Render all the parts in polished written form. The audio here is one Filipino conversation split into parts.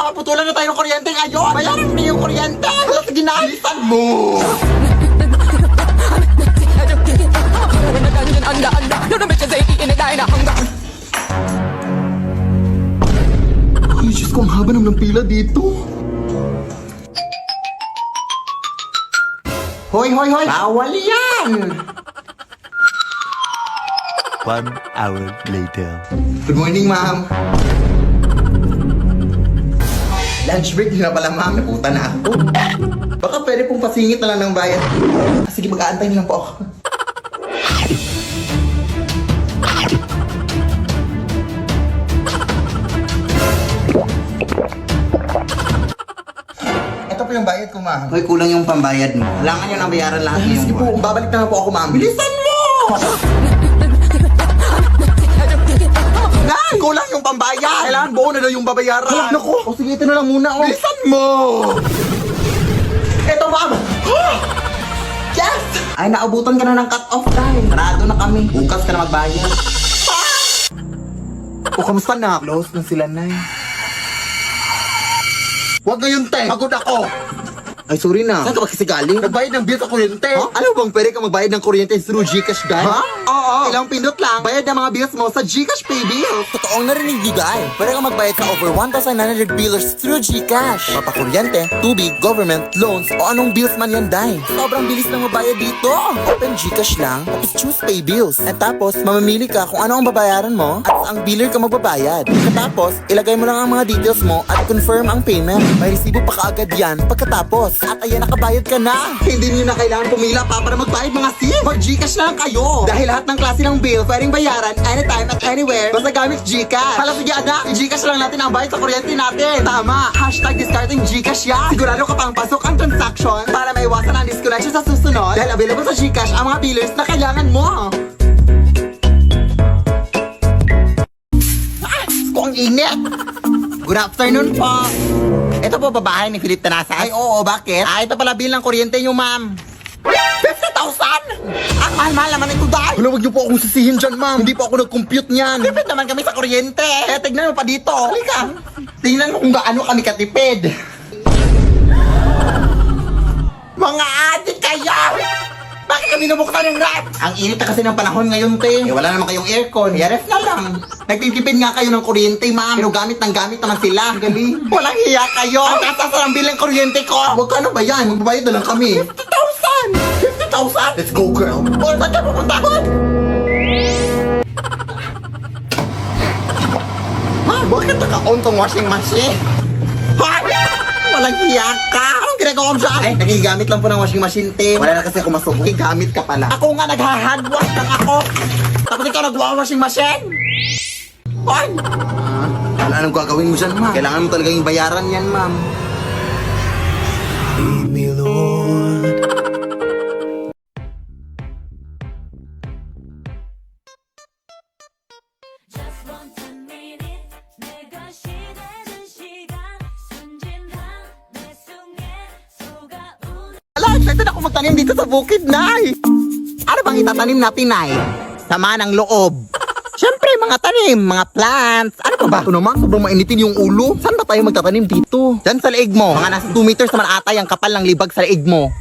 maputulan na tayo ng kuryente ngayon. Bayaran mo yung kuryente. Sige na, alisan mo. Ay, Diyos ko, ang haba naman ng pila dito. Hoy, hoy, hoy! Bawal yan! 1 hour later. Good morning, ma'am. Lunch break na pala, ma'am. Naputa na ako. Baka pwede pong pasingit na lang ng bayad. Sige, mag-aantay na lang po ako. Ito po yung bayad ko, ma'am. Hoy, kulang yung pambayad mo. Kailangan yun ang bayaran lahat ng sige po, babalik na lang po ako, ma'am. Bilisan mo! Nay! Kulang yung pambayad! Kailangan buo na daw yung babayaran. Halap na ko! O sige, ito na lang muna, oh. Bilisan mo! Ito, ma'am! Yes! Ay, naabutan ka na ng cut-off time. Sarado na kami. Bukas ka na magbayad. O, kamusta na? Close na sila, Nay. Huwag ngayon, te! Pagod ako! Ay, sorry na. Saan ka ba kasi galing? Nagbayad ng bill sa kuryente. Huh? Alam mo bang pwede ka magbayad ng kuryente through Gcash, guys? Ha? Oo. Ilang pindot lang, bayad ng mga bills mo sa Gcash Pay Bills. Totoong narinig ni Guy. Pwede kang magbayad sa over 1,900 billers through GCash. Papakuryente, tubig, government, loans, o anong bills man yan, Day. Sobrang bilis na mabayad dito. Open GCash lang, tapos choose pay bills. At tapos, mamamili ka kung ano ang babayaran mo at ang biller ka magbabayad. Tapos, ilagay mo lang ang mga details mo at confirm ang payment. May resibo pa kaagad yan pagkatapos. At ayan, nakabayad ka na. Hindi niyo na kailangan pumila pa para magbayad mga sim. Mag-Gcash na lang kayo. Dahil lahat ng klase ng bill pwedeng bayaran anytime at anywhere basta gamit Gcash. Hala, sige anak, i-Gcash lang natin ang bayad sa kuryente natin. Tama, hashtag discarding Gcash yan. Sigurado ka pang pasok ang transaction para maiwasan ang disconnection sa susunod. Dahil available sa Gcash ang mga billers na kailangan mo. Kung init! Good afternoon po. Ito po babae ni Philip Tanasa. Ay oo, bakit? Ah, ito pala bill ng kuryente nyo, ma'am. 50,000! Ang mahal-mahal naman ito, dahil. Wala, wag niyo po akong sisihin dyan, ma'am. Hindi po ako nag-compute niyan. Tipid naman kami sa kuryente. Kaya tignan mo pa dito. Halika. Tingnan mo kung gaano kami katipid. Mga adik kayo! Bakit kami nabuksan yung ref? Ang init na kasi ng panahon ngayon, te. Eh, wala naman kayong aircon. Kaya ref na lang. Nagtitipid nga kayo ng kuryente, ma'am. Pero gamit ng gamit naman sila. Galing. Walang hiya kayo. Ang taas-taas ng bill ng kuryente ko. Huwag ka na ba yan? Magbabayad na lang kami. 50,000! 50,000? Let's go, girl. O, saan ka pupunta? Ha? Bakit naka-on tong washing machine? Ha? Walang hiya ka. Anong ginagawa mo dyan? Ay, nagigamit lang po ng washing machine, te. Wala na kasi ako masubo. Gamit ka pala. Ako nga nagha-handwash lang ako. Tapos ikaw nagwa-washing machine? Ay! Wala nang gagawin mo dyan, ma'am. Kailangan mo talagang bayaran yan, ma'am. Lead me, Lord. Ala, excited ako magtanim dito sa bukid, Nay. Ano bang itatanim natin, Nay? Sama ng loob. Siyempre, mga tanim, mga plants. Ano pa ba? Ito naman, sobrang mainitin yung ulo. Saan ba tayo magtatanim dito? Diyan sa leeg mo. Mga nasa 2 meters naman ata yung kapal ng libag sa leeg mo.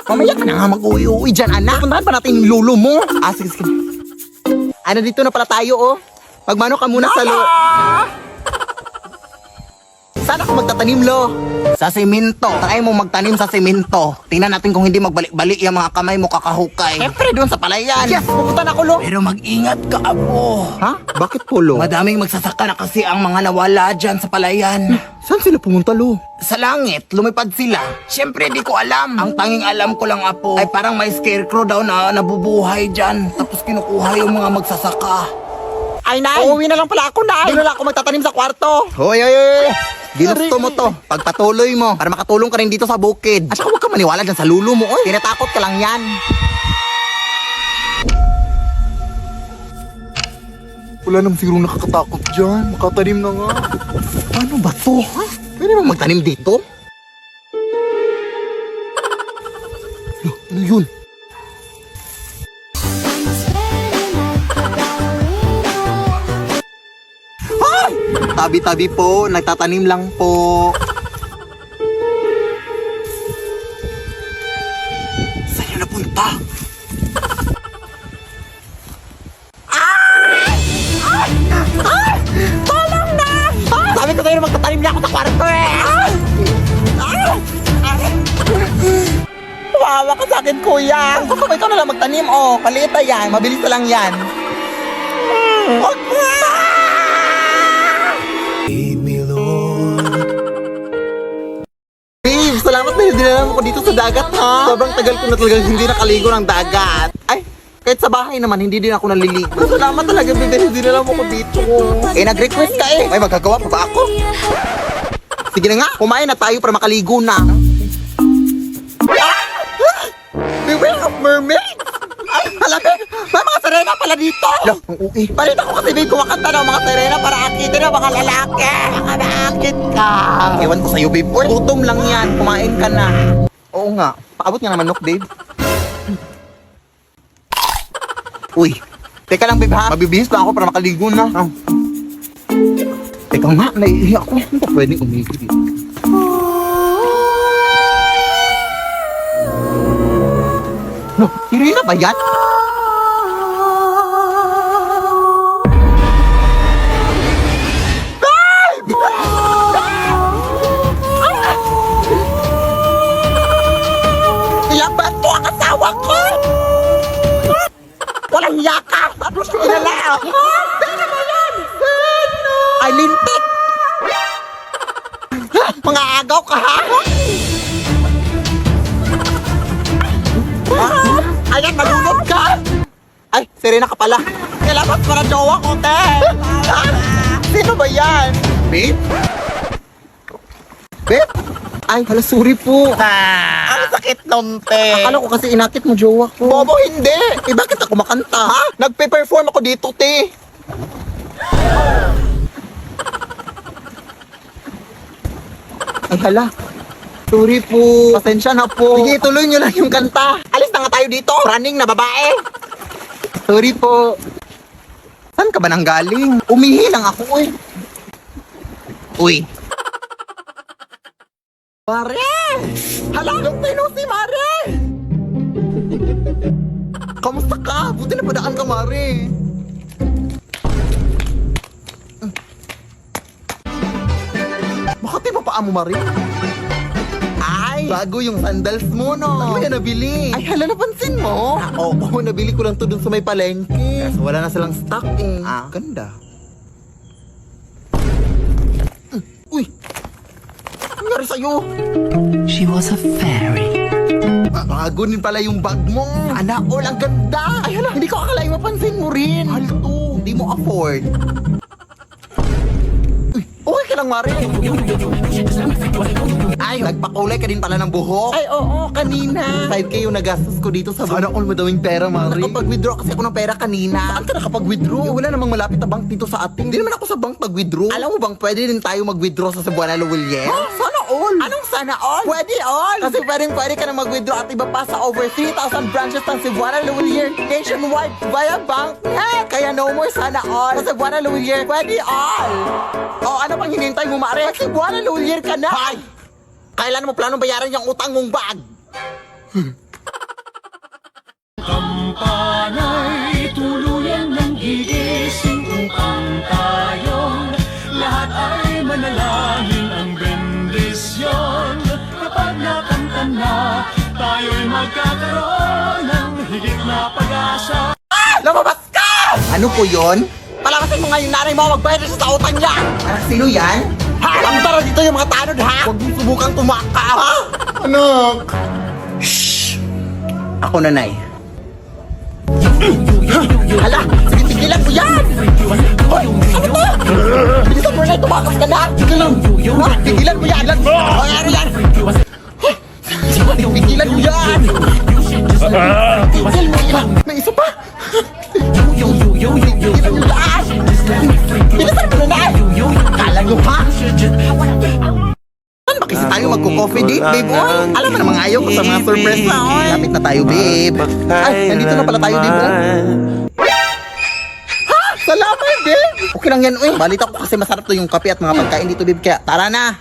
Mamaya ka na nga mag-uwi-uwi dyan, anak. Puntahan pa natin yung lulo mo. Ah, sige, sige. Ano, dito na pala tayo, oh. Magmano ka muna sa Saan ako magtatanim, lo? Sa semento. Try mo magtanim sa semento. Tingnan natin kung hindi magbalik-balik yung mga kamay mo kakahukay. Siyempre, doon sa palayan. Yes, pupunta na ako, lo. Pero mag-ingat ka, Apo. Ha? Bakit po, lo? Madaming magsasaka na kasi ang mga nawala dyan sa palayan. Saan sila pumunta, lo? Sa langit, lumipad sila. Siyempre, di ko alam. Ang tanging alam ko lang, Apo, ay parang may scarecrow daw na nabubuhay dyan. Tapos kinukuha yung mga magsasaka. Ay, Nay! Uuwi na lang pala ako, Nay! Doon na lang ako magtatanim sa kwarto. Hoy, hoy, hoy! Ginusto mo to. Pagpatuloy mo para makatulong ka rin dito sa bukid. At saka huwag ka maniwala dyan sa lulo mo, oy. Tinatakot ka lang yan. Wala namang sigurong nakakatakot dyan. Makatanim na nga. Ano ba to, ha? Pwede bang magtanim dito? Ano yun? tabi-tabi po, nagtatanim lang po. Saan yun napunta? Tolong na! Sabi ko sa'yo na magtatanim niya ako sa kwarto eh! Wawa ka sa akin, kuya! Gusto ko ikaw na lang magtanim, oh. Maliit na yan, mabilis na lang yan. Huwag na! Babe, salamat na dinala mo ko dito sa dagat, ha? Sobrang tagal ko na talagang hindi nakaligo ng dagat. Ay, kahit sa bahay naman, hindi din ako naliligo. Salamat talaga, babe, dinala mo ko dito. Eh, nag-request ka eh. May magagawa pa ba ako? Sige na nga, kumain na tayo para makaligo na. Beware of mermaid! Ay, halabi! May mga sirena pala dito! Lo, ang uwi. Palit ako kasi babe kumakanta ng mga sirena para akitin ng mga lalaki. Baka naakit ka. Ewan ko sa'yo, babe. Uy, gutom lang yan. Kumain ka na. Oo nga. Paabot nga naman, manok, babe. Uy, teka lang, babe, ha? Mabibihis pa ako para makaligo na. Oh. Teka nga, naiihi ako. Hindi pa pwedeng umigil dito. No, Irina ba yan? Babe! Ilabat mo ang asawa ko! Walang hiya ka! Tapos kilala ako! Sino ba yan? Sino? Ay, lintik! Mga agaw ka, ha? Ayan, malunod ka! Ay, sirena ka pala. Kalabas para jowa ko, te! Sino ba yan? Babe? Babe? Ay, hala, sorry po. Ang sakit nun, te. Akala ko kasi inakit mo jowa ko. Bobo, hindi. Eh, bakit ako makanta? Ha? Nagpe-perform ako dito, te. Ay, hala. Sorry po. Pasensya na po. Sige, tuloy nyo lang yung kanta. Alis na nga tayo dito. Running na babae. Sorry po. Saan ka ba nang galing? Umihi lang ako, uy. Uy. Mare! Hala, yung pino si Mare! Kamusta ka? Buti na padaan ka, Mare. Bakit di pa mo, Mare? Ay, bago yung sandals mo, no? Ano yan nabili? Ay, hala, napansin mo? Oo, nabili ko lang to dun sa may palengke. Kaso wala na silang stock eh. Ah, ganda. Uy! Ano nangyari sa'yo? She was a fairy. Bago din pala yung bag mo. Sana all, ang ganda. Ay, hala, hindi ko akalain mapansin mo rin. Mahal to, hindi mo afford. Uy, okay ka lang, Mari. Ay, nagpakulay ka din pala ng buhok. Ay, oo, kanina. 5K yung nagastos ko dito sa Sana all madawing pera, Mari. Nakapag-withdraw kasi ako ng pera kanina. Saan ka nakapag-withdraw? Eh, wala namang malapit na bank dito sa atin. Hindi naman ako sa bank pag-withdraw. Alam mo bang pwede din tayo mag-withdraw sa Cebuana Lawilier? Oh, sana all. Anong sana all? Pwede all. Kasi pwede ka na mag-withdraw at iba pa sa over 3,000 branches ng Cebuana Lawilier nationwide via bank. Kaya no more sana all. Sa Cebuana Lawilier, pwede all. Oh, ano pang hinintay mo, Mari? Sa Cebuana Lawilier ka na. Hay! Kailan mo planong bayaran yung utang mong bag? Kampana'y tuluyan ng gigising upang tayong lahat ay manalangin ang bendisyon. Kapag nakanta na, tayo'y magkakaroon ng higit na pag-asa. Lumabas ka! Ano po yun? Palakasin mo nga yung nanay mo, magbayad siya sa utang niya! Sino yan? Ha? Ang tara dito yung mga tanod, ha? Huwag mong subukang tumaka, ha? Anak! Shhh! Ako, nanay. Hala! Sige, tigilan mo yan! Hoy! Ano to? Bilisan mo na, tumakas ka na! Tigilan! Ha? Tigilan mo yan! Hoy, ano yan? Hoy! Tigilan mo yan! Tigil mo yan! May isa pa! Tigilan mo yan! Bilisan mo na! Kala nyo, ha? Saan ba kasi tayo magko-coffee date, babe? Oy, alam mo namang ayaw ko sa mga surprise na, oy. Lapit na tayo, babe. Ay, nandito na pala tayo, babe. Ha? Salamat, babe! Okay lang yan, uy. Balita ko kasi masarap to yung kape at mga pagkain dito, babe. Kaya tara na.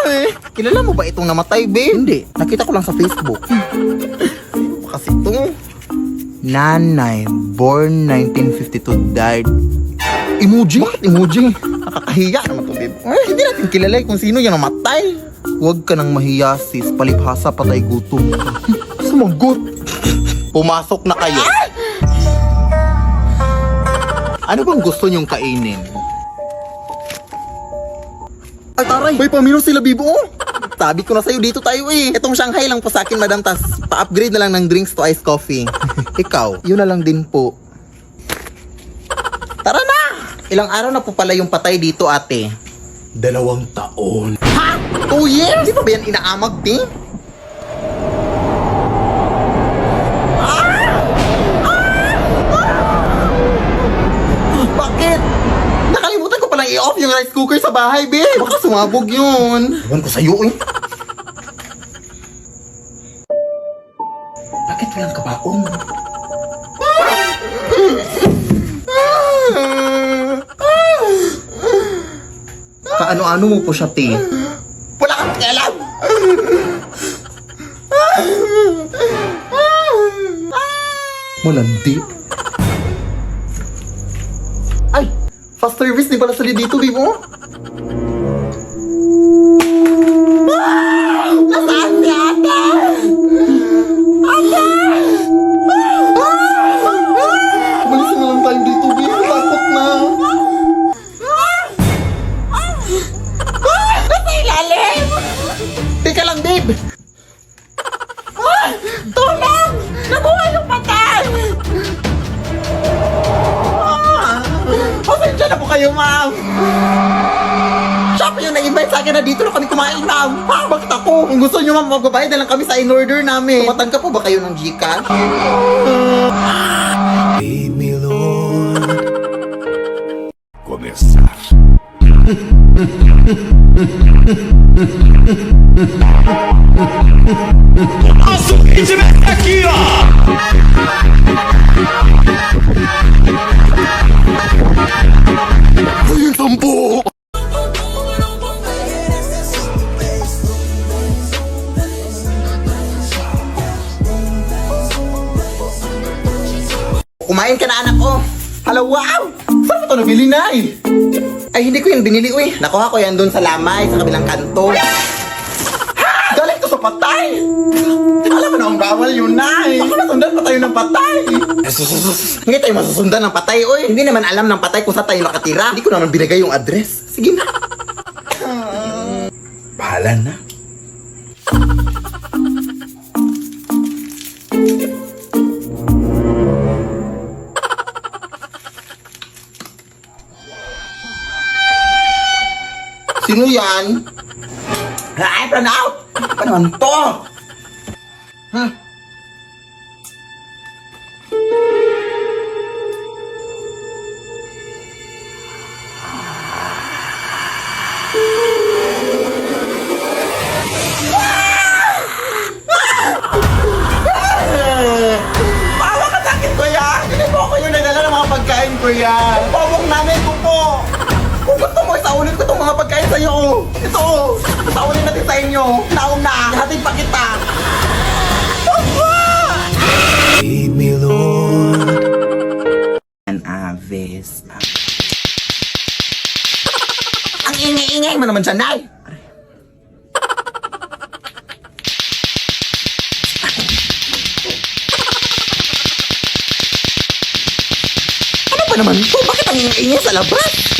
Uy, kilala mo ba itong namatay, babe? Hindi. Nakita ko lang sa Facebook. Kasi ito. Nanay, born 1952, died. Emoji? Bakit emoji? Nakakahiya naman to, babe. Ay, hindi natin kilala kung sino yung namatay. Huwag ka nang mahiya, sis. Palibhasa, patay gutom ka. Sumagot. Pumasok na kayo. Ano bang gusto niyong kainin? Ay, taray! May pamino sila, Bibo! Sabi ko na sa'yo, dito tayo eh. Itong Shanghai lang po sa akin, madam. Tas pa-upgrade na lang ng drinks to iced coffee. Ikaw, yun na lang din po. Tara na! Ilang araw na po pala yung patay dito, ate? 2 taon. Ha? 2 years? Di pa ba yan inaamag, ti? Bakit? Nakalimutan ko palang i-off yung rice cooker sa bahay, babe. Baka sumabog yun. Ewan ko sa'yo, eh. Bakit walang kabaong? Kaano-ano mo po siya, te? Wala kang pakialam! Malandi. Ay! Fast service din pala sila dito, babe, oh! Nasaan si ate? Ate! Umalis na lang tayo dito, babe. Takot na. Nasa ilalim! Teka lang, babe! Tulong! Nabuhay yung patay! Pasensya na po kayo, ma'am! Siya pa yung nag-invite sa akin na dito na kami kumain, ma'am! Ha? Bakit ako? Kung gusto nyo, ma'am, magbabayad na lang kami sa in-order namin. Tumatan ka po ba kayo ng Gcash? Lead me, Lord. Começar. Nossa, o ritmo aqui, ó! Ay, sampo! Kumain ka na, anak ko. Hala, wow! Saan mo ito nabili, Nay? Ay, hindi ko yan binili, uy. Nakuha ko yan doon sa lamay, sa kabilang kanto. Ha! Galing to sa patay! Alam mo na ang bawal yun, Nay. Baka nasundan pa tayo ng patay. Hindi tayo masusundan ng patay, uy. Hindi naman alam ng patay kung saan tayo nakatira. Hindi ko naman binigay yung address. Sige na. Bahala na. Sino yan? Ay, run out! Ano naman to? Ha? Bawa ka sa akin, kuya! Hindi po ako yung nagdala ng mga pagkain, kuya! Pawang namin ko po! Kung gusto mo, isaunin ko itong mga pagkain sa'yo. Ito, isaunin natin sa inyo. Nauna, hatid pa kita. Lead me, Lord. An aves. Ang ingay-ingay mo naman dyan, Nay. Ano ba naman ito? Bakit ang ingay-ingay sa labas?